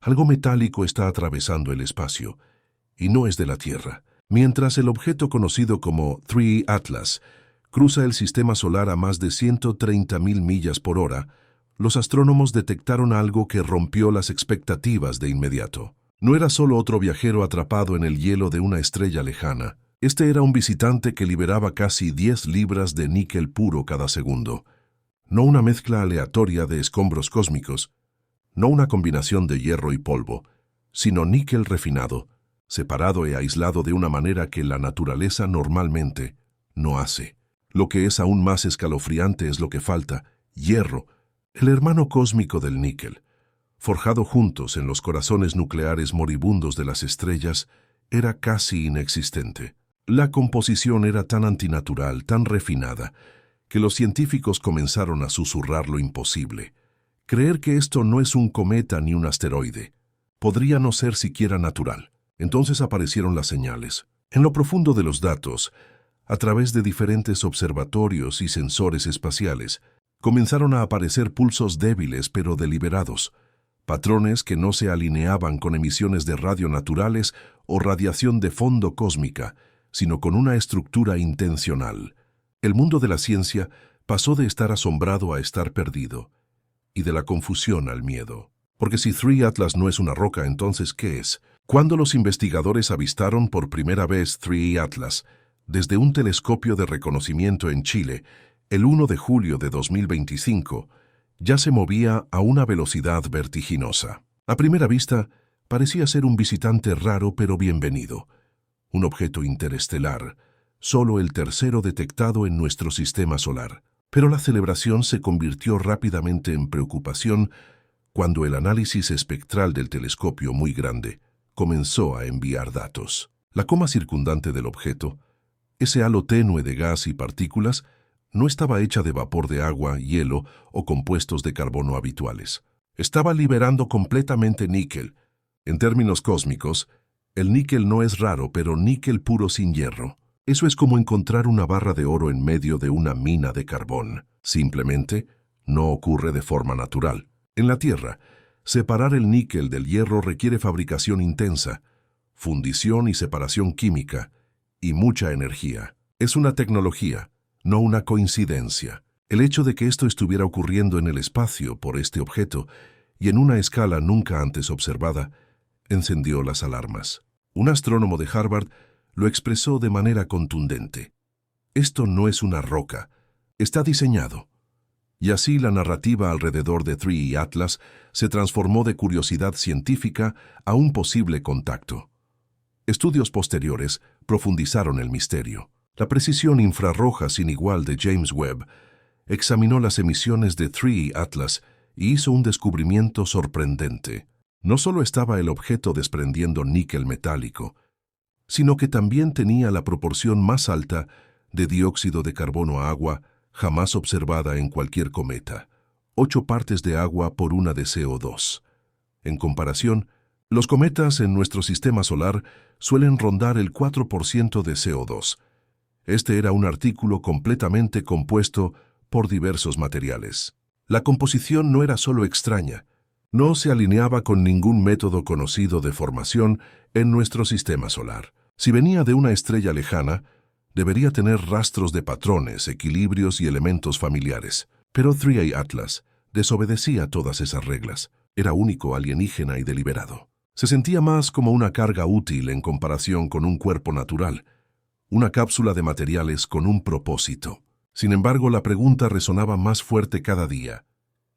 Algo metálico está atravesando el espacio, y no es de la Tierra. Mientras el objeto conocido como 3 Atlas cruza el sistema solar a más de 130.000 millas por hora, los astrónomos detectaron algo que rompió las expectativas de inmediato. No era solo otro viajero atrapado en el hielo de una estrella lejana. Este era un visitante que liberaba casi 10 libras de níquel puro cada segundo. No una mezcla aleatoria de escombros cósmicos, no una combinación de hierro y polvo, sino níquel refinado, separado e aislado de una manera que la naturaleza normalmente no hace. Lo que es aún más escalofriante es lo que falta: hierro, el hermano cósmico del níquel. Forjado juntos en los corazones nucleares moribundos de las estrellas, era casi inexistente. La composición era tan antinatural, tan refinada, que los científicos comenzaron a susurrar lo imposible. Creer que esto no es un cometa ni un asteroide. Podría no ser siquiera natural. Entonces aparecieron las señales. En lo profundo de los datos, a través de diferentes observatorios y sensores espaciales, comenzaron a aparecer pulsos débiles pero deliberados, patrones que no se alineaban con emisiones de radio naturales o radiación de fondo cósmica, sino con una estructura intencional. El mundo de la ciencia pasó de estar asombrado a estar perdido, y de la confusión al miedo. Porque si 3 Atlas no es una roca, entonces ¿qué es? Cuando los investigadores avistaron por primera vez 3 Atlas desde un telescopio de reconocimiento en Chile, el 1 de julio de 2025, ya se movía a una velocidad vertiginosa. A primera vista, parecía ser un visitante raro pero bienvenido. Un objeto interestelar, solo el tercero detectado en nuestro sistema solar. Pero la celebración se convirtió rápidamente en preocupación cuando el análisis espectral del telescopio muy grande comenzó a enviar datos. La coma circundante del objeto, ese halo tenue de gas y partículas, no estaba hecha de vapor de agua, hielo o compuestos de carbono habituales. Estaba liberando completamente níquel. En términos cósmicos, el níquel no es raro, pero níquel puro sin hierro. Eso es como encontrar una barra de oro en medio de una mina de carbón. Simplemente no ocurre de forma natural. En la Tierra, separar el níquel del hierro requiere fabricación intensa, fundición y separación química, y mucha energía. Es una tecnología, no una coincidencia. El hecho de que esto estuviera ocurriendo en el espacio por este objeto, y en una escala nunca antes observada, encendió las alarmas. Un astrónomo de Harvard lo expresó de manera contundente. Esto no es una roca, está diseñado. Y así la narrativa alrededor de 3 Atlas se transformó de curiosidad científica a un posible contacto. Estudios posteriores profundizaron el misterio. La precisión infrarroja sin igual de James Webb examinó las emisiones de 3 Atlas y hizo un descubrimiento sorprendente. No solo estaba el objeto desprendiendo níquel metálico, sino que también tenía la proporción más alta de dióxido de carbono a agua jamás observada en cualquier cometa, 8 partes de agua por 1 de CO2. En comparación, los cometas en nuestro sistema solar suelen rondar el 4% de CO2. Este era un artículo completamente compuesto por diversos materiales. La composición no era solo extraña, no se alineaba con ningún método conocido de formación en nuestro sistema solar. Si venía de una estrella lejana, debería tener rastros de patrones, equilibrios y elementos familiares. Pero 3 Atlas desobedecía todas esas reglas. Era único, alienígena y deliberado. Se sentía más como una carga útil en comparación con un cuerpo natural, una cápsula de materiales con un propósito. Sin embargo, la pregunta resonaba más fuerte cada día.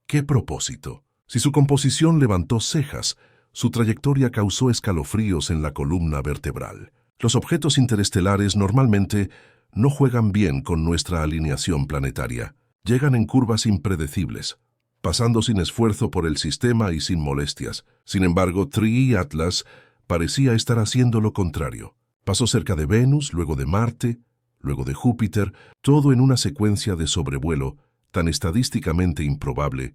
¿Qué propósito? Si su composición levantó cejas, su trayectoria causó escalofríos en la columna vertebral. Los objetos interestelares normalmente no juegan bien con nuestra alineación planetaria. Llegan en curvas impredecibles, pasando sin esfuerzo por el sistema y sin molestias. Sin embargo, 3 Atlas parecía estar haciendo lo contrario. Pasó cerca de Venus, luego de Marte, luego de Júpiter, todo en una secuencia de sobrevuelo tan estadísticamente improbable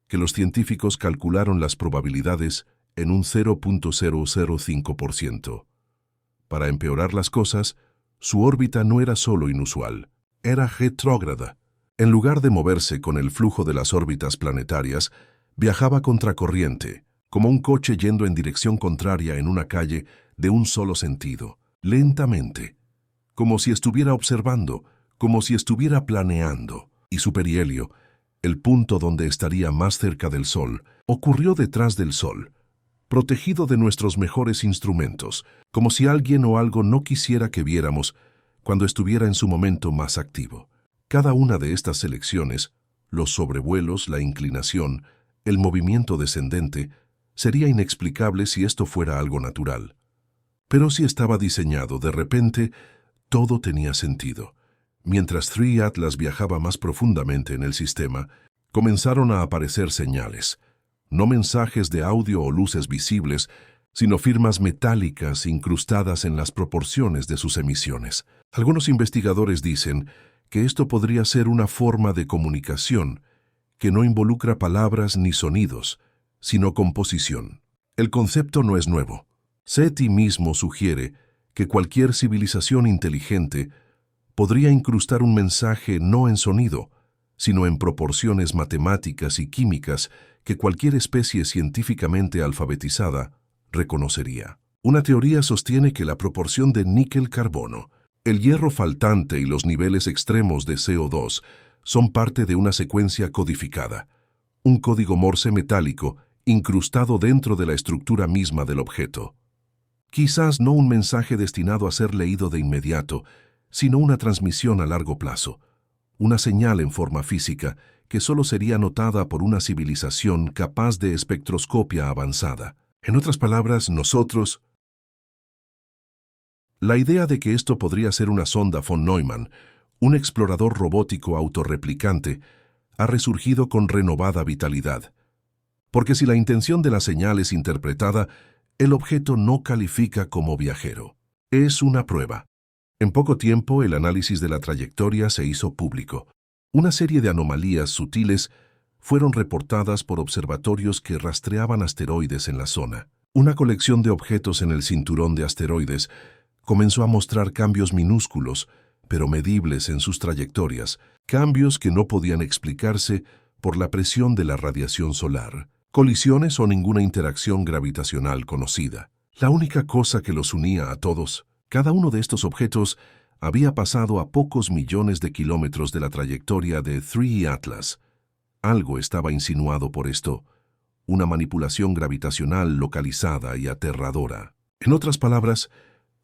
que los científicos calcularon las probabilidades en un 0.005%. Para empeorar las cosas, su órbita no era solo inusual, era retrógrada. En lugar de moverse con el flujo de las órbitas planetarias, viajaba contracorriente, como un coche yendo en dirección contraria en una calle de un solo sentido, lentamente, como si estuviera observando, como si estuviera planeando. Y su perihelio, el punto donde estaría más cerca del Sol, ocurrió detrás del Sol, protegido de nuestros mejores instrumentos, como si alguien o algo no quisiera que viéramos cuando estuviera en su momento más activo. Cada una de estas selecciones, los sobrevuelos, la inclinación, el movimiento descendente, sería inexplicable si esto fuera algo natural. Pero si estaba diseñado, de repente, todo tenía sentido. Mientras 3 Atlas viajaba más profundamente en el sistema, comenzaron a aparecer señales, no mensajes de audio o luces visibles, sino firmas metálicas incrustadas en las proporciones de sus emisiones. Algunos investigadores dicen que esto podría ser una forma de comunicación que no involucra palabras ni sonidos, sino composición. El concepto no es nuevo. SETI mismo sugiere que cualquier civilización inteligente podría incrustar un mensaje no en sonido, sino en proporciones matemáticas y químicas que cualquier especie científicamente alfabetizada reconocería. Una teoría sostiene que la proporción de níquel-carbono, el hierro faltante y los niveles extremos de CO2 son parte de una secuencia codificada, un código Morse metálico incrustado dentro de la estructura misma del objeto. Quizás no un mensaje destinado a ser leído de inmediato, sino una transmisión a largo plazo, una señal en forma física que solo sería notada por una civilización capaz de espectroscopia avanzada. En otras palabras, nosotros... La idea de que esto podría ser una sonda von Neumann, un explorador robótico autorreplicante, ha resurgido con renovada vitalidad. Porque si la intención de la señal es interpretada, el objeto no califica como viajero. Es una prueba. En poco tiempo, el análisis de la trayectoria se hizo público. Una serie de anomalías sutiles fueron reportadas por observatorios que rastreaban asteroides en la zona. Una colección de objetos en el cinturón de asteroides comenzó a mostrar cambios minúsculos, pero medibles en sus trayectorias, cambios que no podían explicarse por la presión de la radiación solar, colisiones o ninguna interacción gravitacional conocida. La única cosa que los unía a todos, cada uno de estos objetos había pasado a pocos millones de kilómetros de la trayectoria de 3 Atlas. Algo estaba insinuado por esto, una manipulación gravitacional localizada y aterradora. En otras palabras,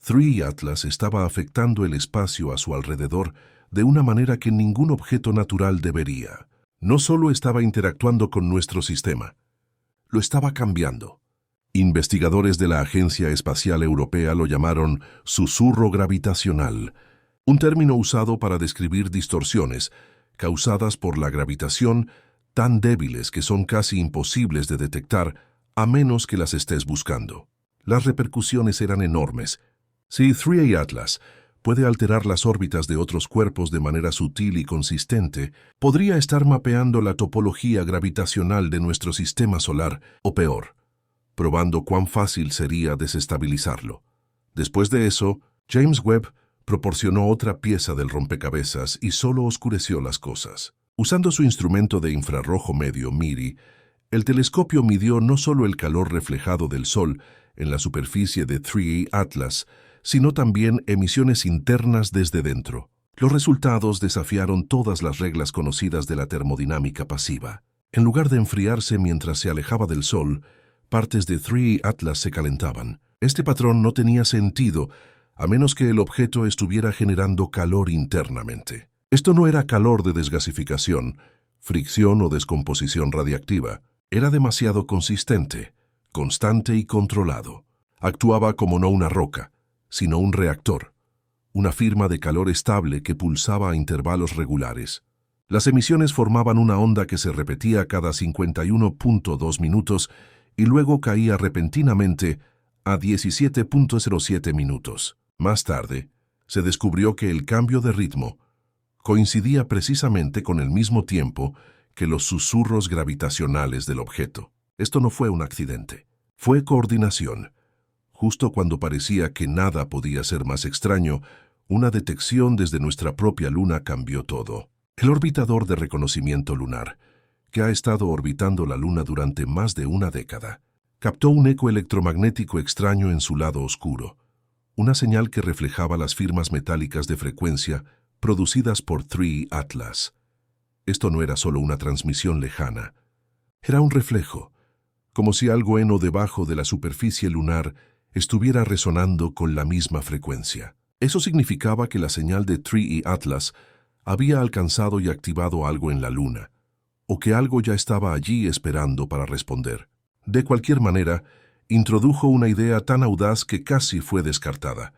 3 Atlas estaba afectando el espacio a su alrededor de una manera que ningún objeto natural debería. No solo estaba interactuando con nuestro sistema, lo estaba cambiando. Investigadores de la Agencia Espacial Europea lo llamaron susurro gravitacional, un término usado para describir distorsiones causadas por la gravitación tan débiles que son casi imposibles de detectar a menos que las estés buscando. Las repercusiones eran enormes. Si 3 Atlas puede alterar las órbitas de otros cuerpos de manera sutil y consistente, podría estar mapeando la topología gravitacional de nuestro sistema solar, o peor, probando cuán fácil sería desestabilizarlo. Después de eso, James Webb proporcionó otra pieza del rompecabezas y solo oscureció las cosas. Usando su instrumento de infrarrojo medio, MIRI, el telescopio midió no solo el calor reflejado del Sol en la superficie de 3 Atlas, sino también emisiones internas desde dentro. Los resultados desafiaron todas las reglas conocidas de la termodinámica pasiva. En lugar de enfriarse mientras se alejaba del Sol, partes de 3 Atlas se calentaban. Este patrón no tenía sentido a menos que el objeto estuviera generando calor internamente. Esto no era calor de desgasificación, fricción o descomposición radiactiva. Era demasiado consistente, constante y controlado. Actuaba como no una roca, sino un reactor, una firma de calor estable que pulsaba a intervalos regulares. Las emisiones formaban una onda que se repetía cada 51.2 minutos y luego caía repentinamente a 17.07 minutos. Más tarde, se descubrió que el cambio de ritmo coincidía precisamente con el mismo tiempo que los susurros gravitacionales del objeto. Esto no fue un accidente, fue coordinación. Justo cuando parecía que nada podía ser más extraño, una detección desde nuestra propia luna cambió todo. El orbitador de reconocimiento lunar, que ha estado orbitando la luna durante más de una década, Captó un eco electromagnético extraño en su lado oscuro, una señal que reflejaba las firmas metálicas de frecuencia producidas por 3 Atlas. Esto no era solo una transmisión lejana, era un reflejo, como si algo en o debajo de la superficie lunar estuviera resonando con la misma frecuencia. Eso significaba que la señal de 3 Atlas había alcanzado y activado algo en la Luna, o que algo ya estaba allí esperando para responder. De cualquier manera, introdujo una idea tan audaz que casi fue descartada,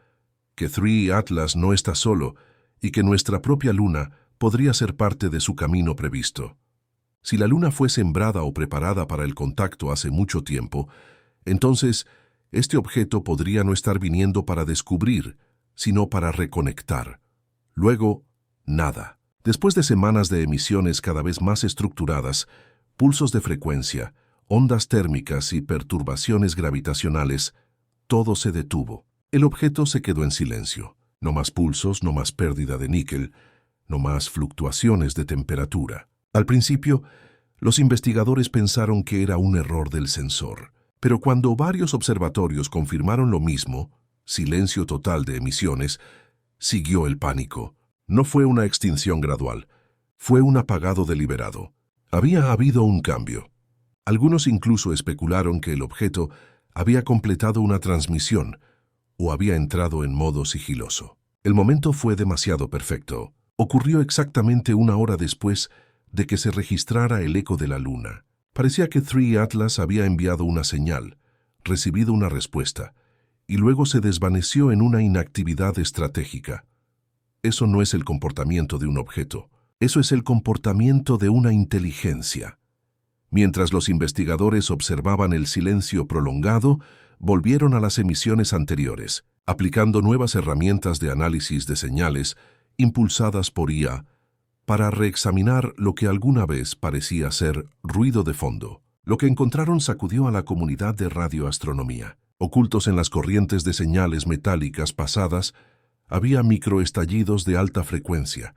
que 3 Atlas no está solo y que nuestra propia Luna podría ser parte de su camino previsto. Si la Luna fue sembrada o preparada para el contacto hace mucho tiempo, entonces este objeto podría no estar viniendo para descubrir, sino para reconectar. Luego, nada. Después de semanas de emisiones cada vez más estructuradas, pulsos de frecuencia, ondas térmicas y perturbaciones gravitacionales, todo se detuvo. El objeto se quedó en silencio. No más pulsos, no más pérdida de níquel, no más fluctuaciones de temperatura. Al principio, los investigadores pensaron que era un error del sensor, pero cuando varios observatorios confirmaron lo mismo, silencio total de emisiones, siguió el pánico. No fue una extinción gradual, fue un apagado deliberado. Había habido un cambio. Algunos incluso especularon que el objeto había completado una transmisión o había entrado en modo sigiloso. El momento fue demasiado perfecto. Ocurrió exactamente una hora después de que se registrara el eco de la Luna. Parecía que 3 Atlas había enviado una señal, recibido una respuesta, y luego se desvaneció en una inactividad estratégica. Eso no es el comportamiento de un objeto, eso es el comportamiento de una inteligencia. Mientras los investigadores observaban el silencio prolongado, volvieron a las emisiones anteriores, aplicando nuevas herramientas de análisis de señales impulsadas por IA, para reexaminar lo que alguna vez parecía ser ruido de fondo. Lo que encontraron sacudió a la comunidad de radioastronomía. Ocultos en las corrientes de señales metálicas pasadas, había microestallidos de alta frecuencia,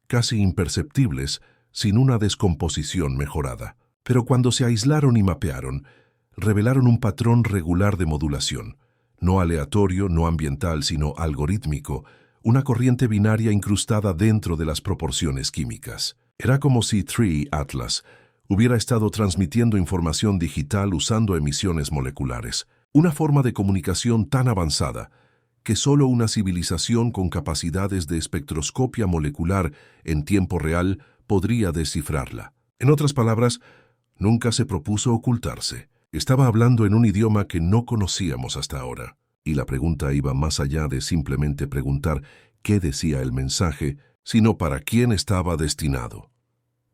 casi imperceptibles, sin una descomposición mejorada. Pero cuando se aislaron y mapearon, revelaron un patrón regular de modulación, no aleatorio, no ambiental, sino algorítmico, una corriente binaria incrustada dentro de las proporciones químicas. Era como si 3 Atlas hubiera estado transmitiendo información digital usando emisiones moleculares, una forma de comunicación tan avanzada que solo una civilización con capacidades de espectroscopia molecular en tiempo real podría descifrarla. En otras palabras, nunca se propuso ocultarse. Estaba hablando en un idioma que no conocíamos hasta ahora. Y la pregunta iba más allá de simplemente preguntar qué decía el mensaje, sino para quién estaba destinado.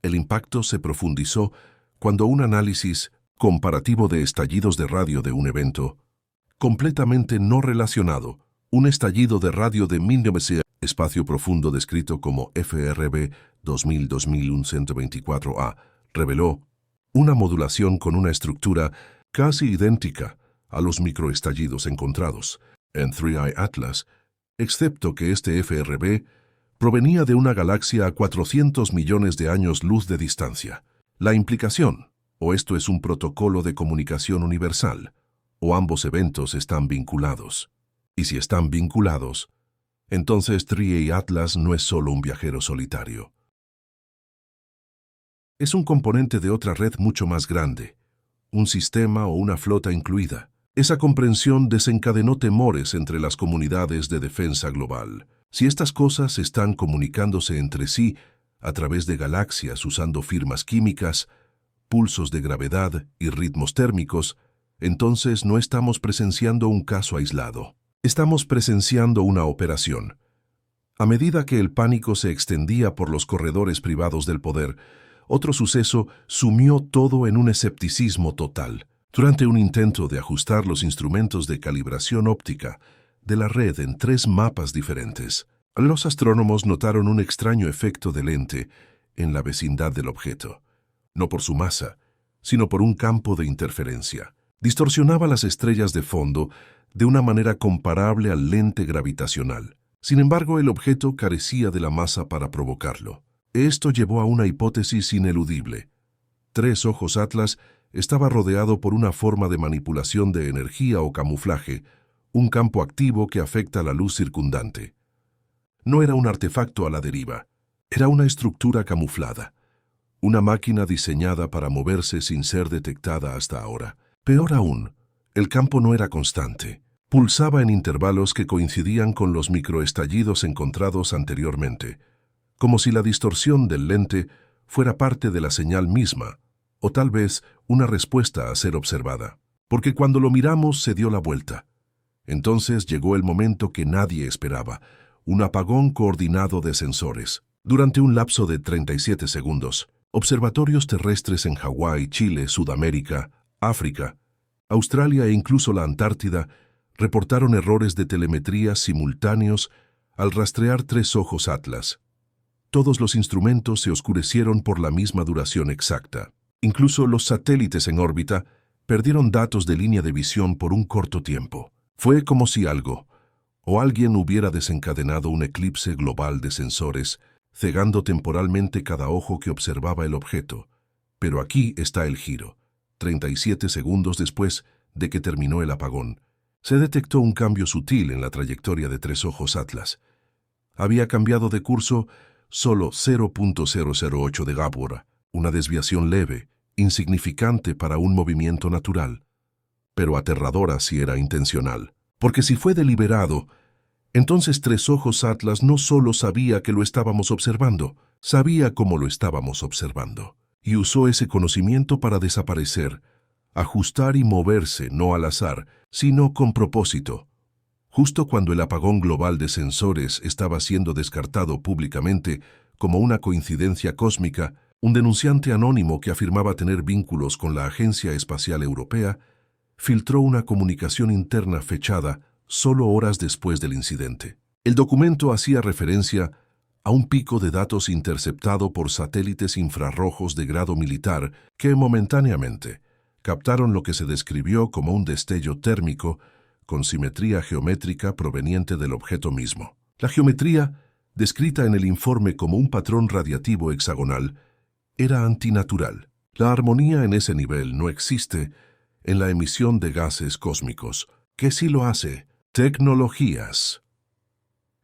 El impacto se profundizó cuando un análisis comparativo de estallidos de radio de un evento completamente no relacionado, un estallido de radio de 1900, espacio profundo descrito como FRB 2000-2124A, reveló una modulación con una estructura casi idéntica a los microestallidos encontrados en 3 Atlas, excepto que este FRB provenía de una galaxia a 400 millones de años luz de distancia. La implicación, o esto es un protocolo de comunicación universal, o ambos eventos están vinculados. Y si están vinculados, entonces 3 Atlas no es solo un viajero solitario. Es un componente de otra red mucho más grande, un sistema o una flota incluida. Esa comprensión desencadenó temores entre las comunidades de defensa global. Si estas cosas están comunicándose entre sí a través de galaxias usando firmas químicas, pulsos de gravedad y ritmos térmicos, entonces no estamos presenciando un caso aislado. Estamos presenciando una operación. A medida que el pánico se extendía por los corredores privados del poder, otro suceso sumió todo en un escepticismo total. Durante un intento de ajustar los instrumentos de calibración óptica de la red en 3 mapas diferentes, los astrónomos notaron un extraño efecto de lente en la vecindad del objeto, no por su masa, sino por un campo de interferencia. Distorsionaba las estrellas de fondo de una manera comparable al lente gravitacional. Sin embargo, el objeto carecía de la masa para provocarlo. Esto llevó a una hipótesis ineludible. 3 ojos Atlas estaba rodeado por una forma de manipulación de energía o camuflaje, un campo activo que afecta la luz circundante. No era un artefacto a la deriva, era una estructura camuflada, una máquina diseñada para moverse sin ser detectada hasta ahora. Peor aún, el campo no era constante. Pulsaba en intervalos que coincidían con los microestallidos encontrados anteriormente, como si la distorsión del lente fuera parte de la señal misma, o tal vez una respuesta a ser observada. Porque cuando lo miramos se dio la vuelta. Entonces llegó el momento que nadie esperaba, un apagón coordinado de sensores. Durante un lapso de 37 segundos, observatorios terrestres en Hawái, Chile, Sudamérica, África, Australia e incluso la Antártida reportaron errores de telemetría simultáneos al rastrear tres ojos Atlas. Todos los instrumentos se oscurecieron por la misma duración exacta. Incluso los satélites en órbita perdieron datos de línea de visión por un corto tiempo. Fue como si algo, o alguien hubiera desencadenado un eclipse global de sensores, cegando temporalmente cada ojo que observaba el objeto. Pero aquí está el giro. 37 segundos después de que terminó el apagón, se detectó un cambio sutil en la trayectoria de tres ojos Atlas. Había cambiado de curso solo 0.008 de Gabor, una desviación leve, insignificante para un movimiento natural, pero aterradora si era intencional. Porque si fue deliberado, entonces Tres Ojos Atlas no solo sabía que lo estábamos observando, sabía cómo lo estábamos observando, y usó ese conocimiento para desaparecer, ajustar y moverse no al azar, sino con propósito. Justo cuando el apagón global de sensores estaba siendo descartado públicamente como una coincidencia cósmica, un denunciante anónimo que afirmaba tener vínculos con la Agencia Espacial Europea filtró una comunicación interna fechada solo horas después del incidente. El documento hacía referencia a un pico de datos interceptado por satélites infrarrojos de grado militar que momentáneamente captaron lo que se describió como un destello térmico con simetría geométrica proveniente del objeto mismo. La geometría, descrita en el informe como un patrón radiativo hexagonal, era antinatural. La armonía en ese nivel no existe en la emisión de gases cósmicos. ¿Qué sí lo hace? Tecnologías.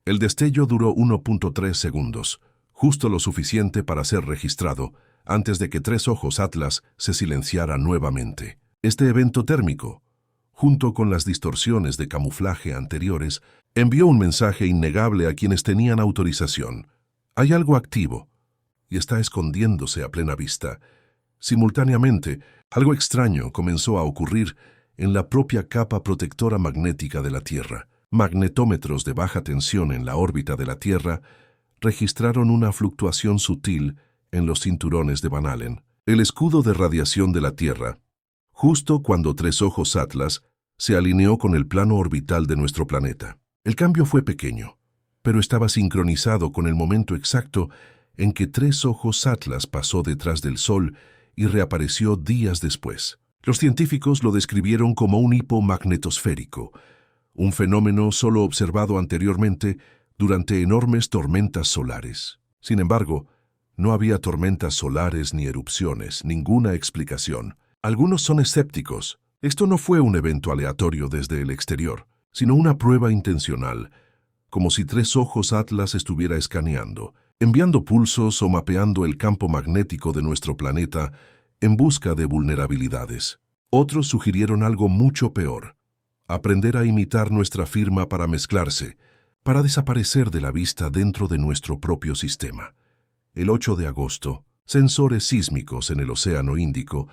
El destello duró 1.3 segundos, justo lo suficiente para ser registrado, antes de que Tres Ojos Atlas se silenciara nuevamente. Este evento térmico, junto con las distorsiones de camuflaje anteriores, envió un mensaje innegable a quienes tenían autorización. Hay algo activo, y está escondiéndose a plena vista. Simultáneamente, algo extraño comenzó a ocurrir en la propia capa protectora magnética de la Tierra. Magnetómetros de baja tensión en la órbita de la Tierra registraron una fluctuación sutil en los cinturones de Van Allen, el escudo de radiación de la Tierra, justo cuando Tres Ojos Atlas se alineó con el plano orbital de nuestro planeta. El cambio fue pequeño, pero estaba sincronizado con el momento exacto en que Tres Ojos Atlas pasó detrás del Sol y reapareció días después. Los científicos lo describieron como un hipo magnetosférico, un fenómeno solo observado anteriormente durante enormes tormentas solares. Sin embargo, no había tormentas solares ni erupciones, ninguna explicación. Algunos son escépticos. Esto no fue un evento aleatorio desde el exterior, sino una prueba intencional, como si Tres Ojos Atlas estuviera escaneando, enviando pulsos o mapeando el campo magnético de nuestro planeta en busca de vulnerabilidades. Otros sugirieron algo mucho peor: aprender a imitar nuestra firma para mezclarse, para desaparecer de la vista dentro de nuestro propio sistema. El 8 de agosto, sensores sísmicos en el Océano Índico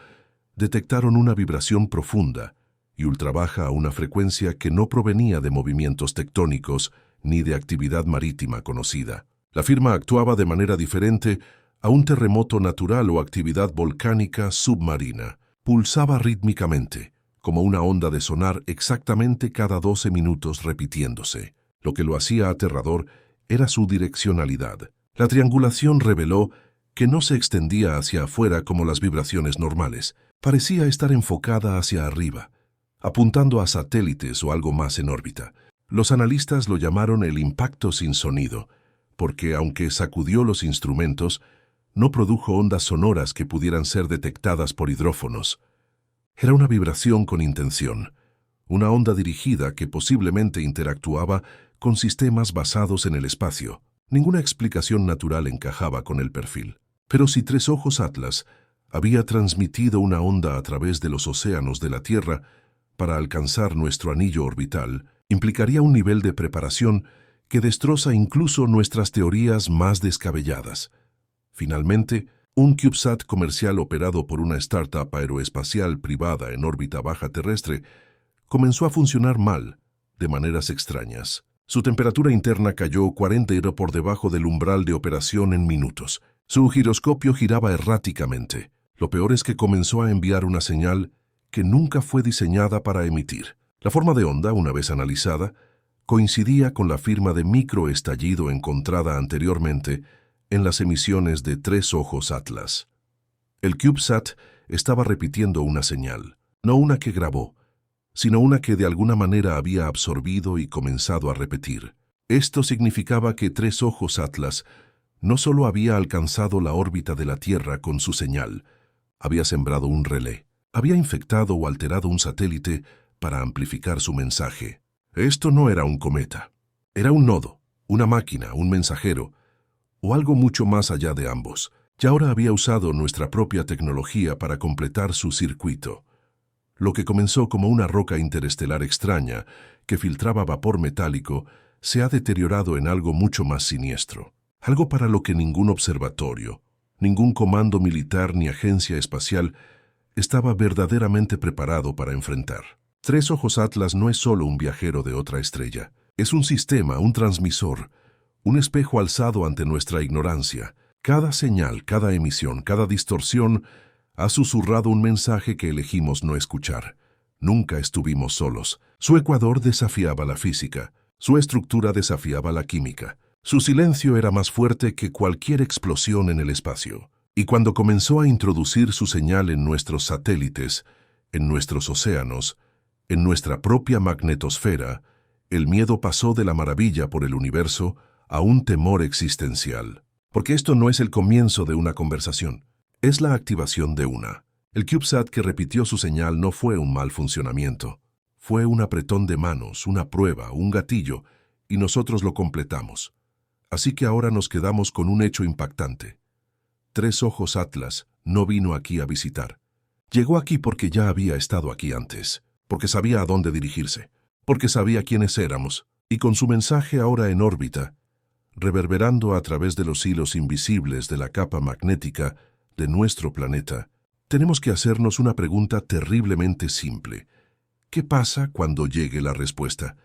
detectaron una vibración profunda y ultrabaja a una frecuencia que no provenía de movimientos tectónicos ni de actividad marítima conocida. La firma actuaba de manera diferente a un terremoto natural o actividad volcánica submarina. Pulsaba rítmicamente, como una onda de sonar exactamente cada 12 minutos repitiéndose. Lo que lo hacía aterrador era su direccionalidad. La triangulación reveló que no se extendía hacia afuera como las vibraciones normales. Parecía estar enfocada hacia arriba, apuntando a satélites o algo más en órbita. Los analistas lo llamaron el impacto sin sonido, porque aunque sacudió los instrumentos, no produjo ondas sonoras que pudieran ser detectadas por hidrófonos. Era una vibración con intención, una onda dirigida que posiblemente interactuaba con sistemas basados en el espacio. Ninguna explicación natural encajaba con el perfil. Pero si Tres Ojos Atlas había transmitido una onda a través de los océanos de la Tierra para alcanzar nuestro anillo orbital, implicaría un nivel de preparación que destroza incluso nuestras teorías más descabelladas. Finalmente, un CubeSat comercial operado por una startup aeroespacial privada en órbita baja terrestre comenzó a funcionar mal, de maneras extrañas. Su temperatura interna cayó 40 grados por debajo del umbral de operación en minutos. Su giroscopio giraba erráticamente. Lo peor es que comenzó a enviar una señal que nunca fue diseñada para emitir. La forma de onda, una vez analizada, coincidía con la firma de microestallido encontrada anteriormente en las emisiones de Tres Ojos Atlas. El CubeSat estaba repitiendo una señal, no una que grabó, sino una que de alguna manera había absorbido y comenzado a repetir. Esto significaba que Tres Ojos Atlas no solo había alcanzado la órbita de la Tierra con su señal, había sembrado un relé, había infectado o alterado un satélite para amplificar su mensaje. Esto no era un cometa, era un nodo, una máquina, un mensajero, o algo mucho más allá de ambos. Ya ahora había usado nuestra propia tecnología para completar su circuito. Lo que comenzó como una roca interestelar extraña que filtraba vapor metálico se ha deteriorado en algo mucho más siniestro. Algo para lo que ningún observatorio, ningún comando militar ni agencia espacial estaba verdaderamente preparado para enfrentar. Tres Ojos Atlas no es solo un viajero de otra estrella. Es un sistema, un transmisor, un espejo alzado ante nuestra ignorancia. Cada señal, cada emisión, cada distorsión ha susurrado un mensaje que elegimos no escuchar. Nunca estuvimos solos. Su ecuador desafiaba la física. Su estructura desafiaba la química. Su silencio era más fuerte que cualquier explosión en el espacio. Y cuando comenzó a introducir su señal en nuestros satélites, en nuestros océanos, en nuestra propia magnetosfera, el miedo pasó de la maravilla por el universo a un temor existencial. Porque esto no es el comienzo de una conversación, es la activación de una. El CubeSat que repitió su señal no fue un mal funcionamiento, fue un apretón de manos, una prueba, un gatillo, y nosotros lo completamos. Así que ahora nos quedamos con un hecho impactante. Tres Ojos Atlas no vino aquí a visitar. Llegó aquí porque ya había estado aquí antes, porque sabía a dónde dirigirse, porque sabía quiénes éramos, y con su mensaje ahora en órbita, reverberando a través de los hilos invisibles de la capa magnética de nuestro planeta, tenemos que hacernos una pregunta terriblemente simple. ¿Qué pasa cuando llegue la respuesta?